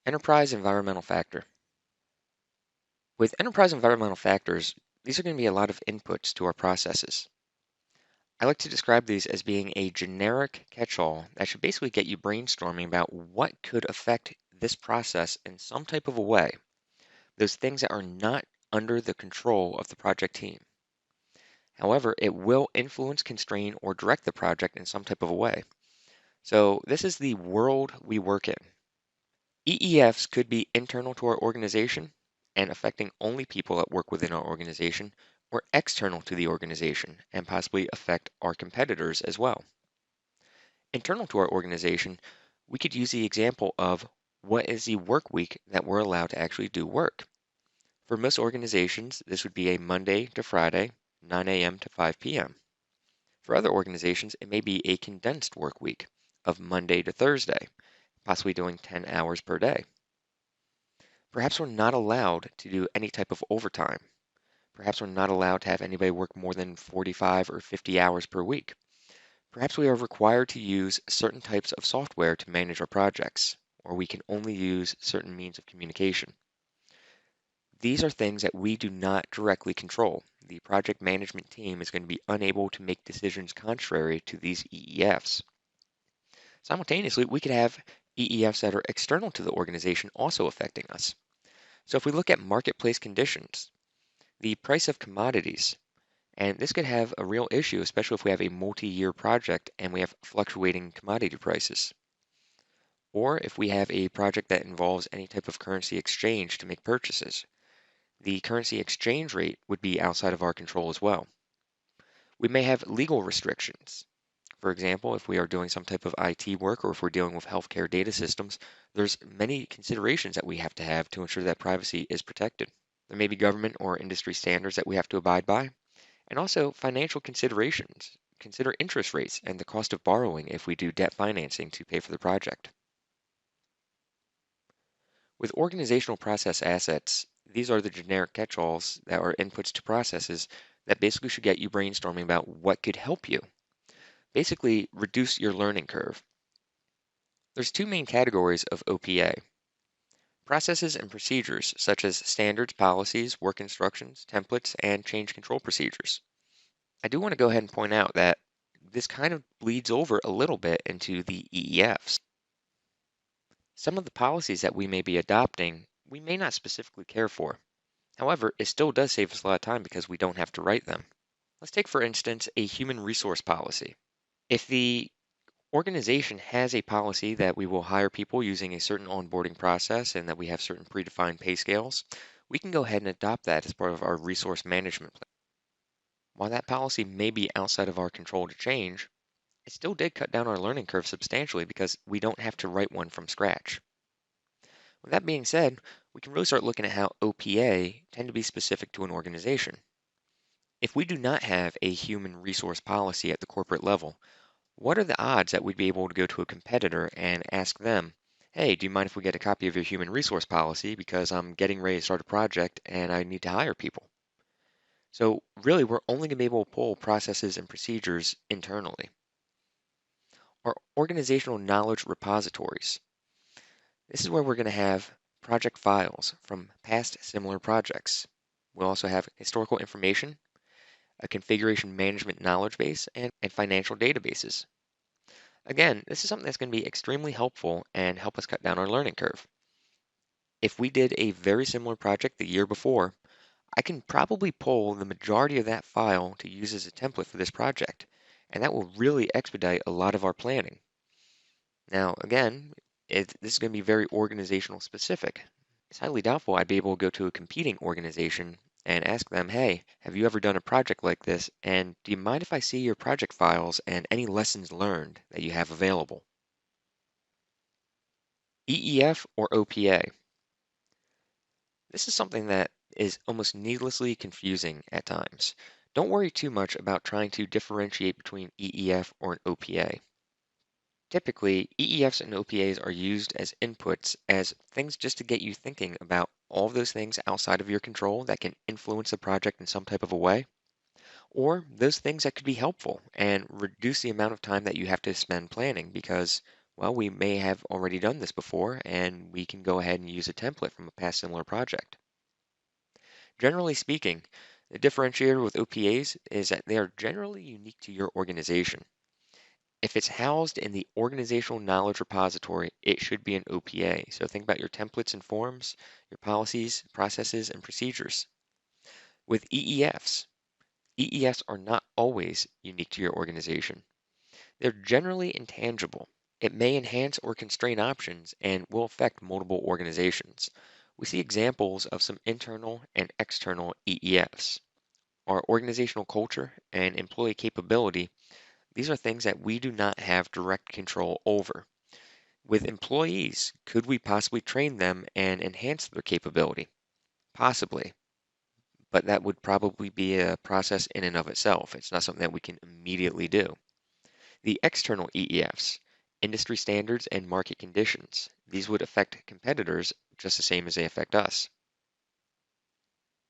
Enterprise environmental factor. With enterprise environmental factors, these are going to be a lot of inputs to our processes. I like to describe these as being a generic catch-all that should basically get you brainstorming about what could affect this process in some type of a way, those things that are not under the control of the project team. However, it will influence, constrain, or direct the project in some type of a way. So this is the world we work in. EEFs could be internal to our organization and affecting only people that work within our organization, or external to the organization and possibly affect our competitors as well. Internal to our organization, we could use the example of what is the work week that we're allowed to actually do work. For most organizations, this would be a Monday to Friday, 9 a.m. to 5 p.m. For other organizations, it may be a condensed work week of Monday to Thursday, possibly doing 10 hours per day. Perhaps we're not allowed to do any type of overtime. Perhaps we're not allowed to have anybody work more than 45 or 50 hours per week. Perhaps we are required to use certain types of software to manage our projects, or we can only use certain means of communication. These are things that we do not directly control. The project management team is going to be unable to make decisions contrary to these EEFs. Simultaneously, we could have EEFs that are external to the organization also affecting us. So if we look at marketplace conditions, the price of commodities, and this could have a real issue, especially if we have a multi-year project and we have fluctuating commodity prices. Or if we have a project that involves any type of currency exchange to make purchases, the currency exchange rate would be outside of our control as well. We may have legal restrictions. For example, if we are doing some type of IT work or if we're dealing with healthcare data systems, there's many considerations that we have to ensure that privacy is protected. There may be government or industry standards that we have to abide by, and also financial considerations. Consider interest rates and the cost of borrowing if we do debt financing to pay for the project. With organizational process assets, these are the generic catch-alls that are inputs to processes that basically should get you brainstorming about what could help you. Basically, reduce your learning curve. There's two main categories of OPA. Processes and procedures, such as standards, policies, work instructions, templates, and change control procedures. I do want to go ahead and point out that this kind of bleeds over a little bit into the EEFs. Some of the policies that we may be adopting, we may not specifically care for. However, it still does save us a lot of time because we don't have to write them. Let's take, for instance, a human resource policy. If the organization has a policy that we will hire people using a certain onboarding process and that we have certain predefined pay scales, we can go ahead and adopt that as part of our resource management plan. While that policy may be outside of our control to change, it still did cut down our learning curve substantially because we don't have to write one from scratch. With that being said, we can really start looking at how OPA tend to be specific to an organization. If we do not have a human resource policy at the corporate level, what are the odds that we'd be able to go to a competitor and ask them, hey, do you mind if we get a copy of your human resource policy because I'm getting ready to start a project and I need to hire people? So really, we're only going to be able to pull processes and procedures internally. Our organizational knowledge repositories. This is where we're going to have project files from past similar projects. We'll also have historical information, a configuration management knowledge base, and financial databases. Again, this is something that's going to be extremely helpful and help us cut down our learning curve. If we did a very similar project the year before, I can probably pull the majority of that file to use as a template for this project, and that will really expedite a lot of our planning. Now, again, this is going to be very organizational specific. It's highly doubtful I'd be able to go to a competing organization and ask them, hey, have you ever done a project like this? And do you mind if I see your project files and any lessons learned that you have available? EEF or OPA. This is something that is almost needlessly confusing at times. Don't worry too much about trying to differentiate between EEF or an OPA. Typically, EEFs and OPAs are used as inputs as things just to get you thinking about all of those things outside of your control that can influence the project in some type of a way, or those things that could be helpful and reduce the amount of time that you have to spend planning because Well, we may have already done this before, and we can go ahead and use a template from a past similar project. Generally speaking, the differentiator with OPAs is that they are generally unique to your organization. If it's housed in the organizational knowledge repository, it should be an OPA. So think about your templates and forms, your policies, processes, and procedures. With EEFs, EEFs are not always unique to your organization. They're generally intangible. It may enhance or constrain options and will affect multiple organizations. We see examples of some internal and external EEFs. Our organizational culture and employee capability, these are things that we do not have direct control over. With employees, could we possibly train them and enhance their capability? Possibly, but that would probably be a process in and of itself. It's not something that we can immediately do. The external EEFs, industry standards and market conditions, these would affect competitors just the same as they affect us.